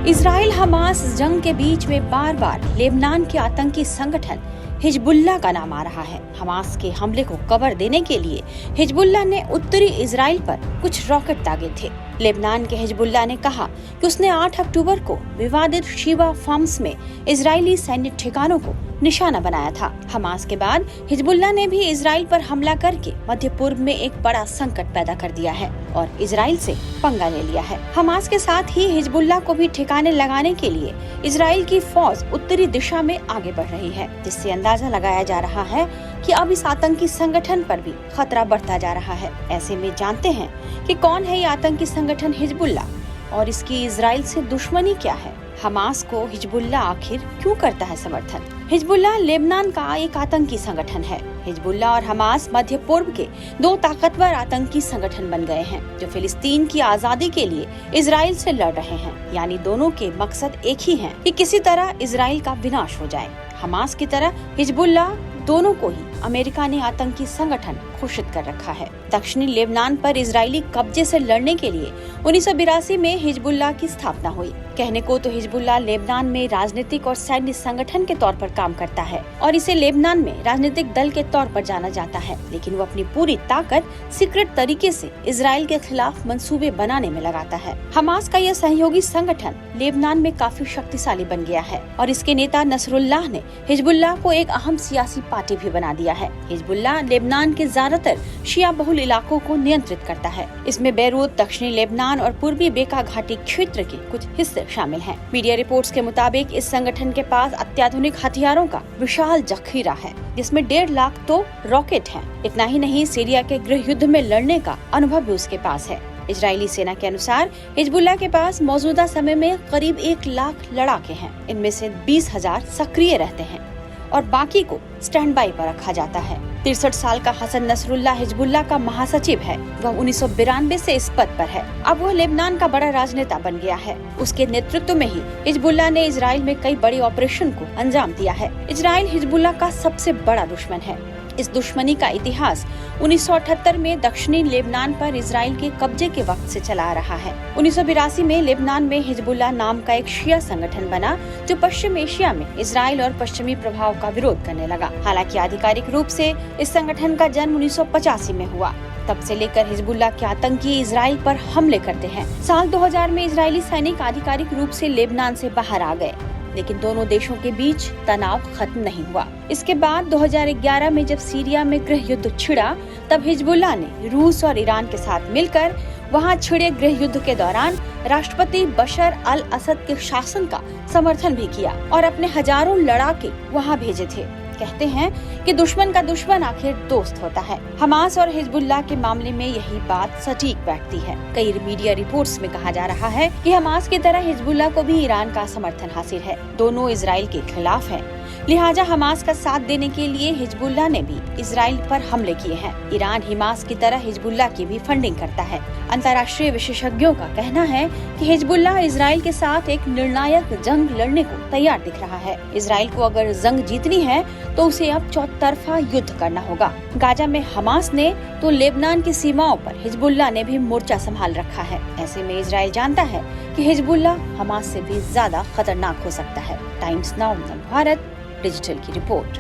Israel Hamas जंग के बीच में बार बार लेबनान के आतंकी संगठन हिजबुल्लाह का नाम आ रहा है। हमास के हमले को कवर देने के लिए हिजबुल्लाह ने उत्तरी इजराइल पर कुछ रॉकेट दागे थे। लेबनान के हिजबुल्लाह ने कहा कि उसने 8 अक्टूबर को विवादित शिवा फार्म्स में इजरायली सैन्य ठिकानों को निशाना बनाया था। हमास के बाद हिजबुल्लाह ने भी इजराइल पर हमला करके मध्य पूर्व में एक बड़ा संकट पैदा कर दिया है और इजराइल से पंगा ले लिया है। हमास के साथ ही हिजबुल्लाह को भी ठिकाने लगाने के लिए इजराइल की फौज उत्तरी दिशा में आगे बढ़ रही है, जिससे अंदाजा लगाया जा रहा है कि अब इस आतंकी संगठन पर भी खतरा बढ़ता जा रहा है। ऐसे में जानते हैं कि कौन है ये आतंकी संगठन हिजबुल्लाह और इसकी इजराइल से दुश्मनी क्या है। हमास को हिजबुल्लाह आखिर क्यों करता है समर्थन? हिजबुल्लाह लेबनान का एक आतंकी संगठन है। हिजबुल्लाह और हमास मध्य पूर्व के दो ताकतवर आतंकी संगठन बन गए हैं, जो फिलिस्तीन की आजादी के लिए इजराइल से लड़ रहे हैं। यानी दोनों के मकसद एक ही है कि किसी तरह इजराइल का विनाश हो जाए। हमास की तरह हिजबुल्लाह दोनों को ही अमेरिका ने आतंकी संगठन घोषित कर रखा है। दक्षिणी लेबनान पर इजरायली कब्जे से लड़ने के लिए 1982 में हिजबुल्लाह की स्थापना हुई। कहने को तो हिजबुल्लाह लेबनान में राजनीतिक और सैन्य संगठन के तौर पर काम करता है और इसे लेबनान में राजनीतिक दल के तौर पर जाना जाता है, लेकिन वो अपनी पूरी ताकत सीक्रेट तरीके से इजराइल के खिलाफ मंसूबे बनाने में लगाता है। हमास का यह सहयोगी संगठन लेबनान में काफी शक्तिशाली बन गया है और इसके नेता नसरुल्लाह ने हिजबुल्लाह को एक अहम सियासी पार्टी भी बना दिया है। हिजबुल्लाह लेबनान के ज्यादातर शिया बहुल इलाकों को नियंत्रित करता है। इसमें बैरूत, दक्षिणी लेबनान और पूर्वी बेका घाटी क्षेत्र के कुछ हिस्से शामिल हैं। मीडिया रिपोर्ट्स के मुताबिक इस संगठन के पास अत्याधुनिक हथियारों का विशाल जखीरा है, जिसमें 1.5 लाख तो रॉकेट हैं। इतना ही नहीं, सीरिया के गृह युद्ध में लड़ने का अनुभव भी उसके पास है। इजरायली सेना के अनुसार हिजबुल्लाह के पास मौजूदा समय में करीब 1 लाख लड़ाके हैं। इनमें से 20,000 सक्रिय रहते हैं और बाकी को स्टैंड बाई पर रखा जाता है। 63 साल का हसन नसरुल्लाह हिजबुल्लाह का महासचिव है। वह 1992 से इस पद पर है। अब वह लेबनान का बड़ा राजनेता बन गया है। उसके नेतृत्व में ही हिजबुल्लाह ने इजराइल में कई बड़े ऑपरेशन को अंजाम दिया है। इजराइल हिजबुल्लाह का सबसे बड़ा दुश्मन है। इस दुश्मनी का इतिहास 1978 में दक्षिणी लेबनान पर इजराइल के कब्जे के वक्त से चला आ रहा है। 1982 में लेबनान में हिजबुल्लाह नाम का एक शिया संगठन बना, जो पश्चिम एशिया में इजराइल और पश्चिमी प्रभाव का विरोध करने लगा। हालांकि आधिकारिक रूप से इस संगठन का जन्म 1985 में हुआ। तब से लेकर हिजबुल्लाह के आतंकी इजराइल पर हमले करते हैं। साल 2000 में इजरायली सैनिक आधिकारिक रूप से लेबनान से बाहर आ गए, लेकिन दोनों देशों के बीच तनाव खत्म नहीं हुआ। इसके बाद 2011 में जब सीरिया में गृह युद्ध छिड़ा, तब हिजबुल्लाह ने रूस और ईरान के साथ मिलकर वहां छिड़े गृह युद्ध के दौरान राष्ट्रपति बशर अल असद के शासन का समर्थन भी किया और अपने हजारों लड़ाके वहां भेजे थे। कहते हैं कि दुश्मन का दुश्मन आखिर दोस्त होता है। हमास और हिजबुल्लाह के मामले में यही बात सटीक बैठती है। कई मीडिया रिपोर्ट्स में कहा जा रहा है कि हमास की तरह हिजबुल्लाह को भी ईरान का समर्थन हासिल है। दोनों इजराइल के खिलाफ हैं। लिहाजा हमास का साथ देने के लिए हिजबुल्लाह ने भी इजराइल पर हमले किए हैं। ईरान हमास की तरह हिजबुल्लाह की भी फंडिंग करता है। अंतर्राष्ट्रीय विशेषज्ञों का कहना है कि हिजबुल्लाह इजराइल के साथ एक निर्णायक जंग लड़ने को तैयार दिख रहा है। इजराइल को अगर जंग जीतनी है तो उसे अब चौतरफा युद्ध करना होगा। गाजा में हमास ने तो लेबनान की सीमाओं पर हिजबुल्लाह ने भी मोर्चा संभाल रखा है। ऐसे में इजराइल जानता है कि हिजबुल्लाह हमास से भी ज्यादा खतरनाक हो सकता है। टाइम्स नाउ भारत डिजिटल की रिपोर्ट।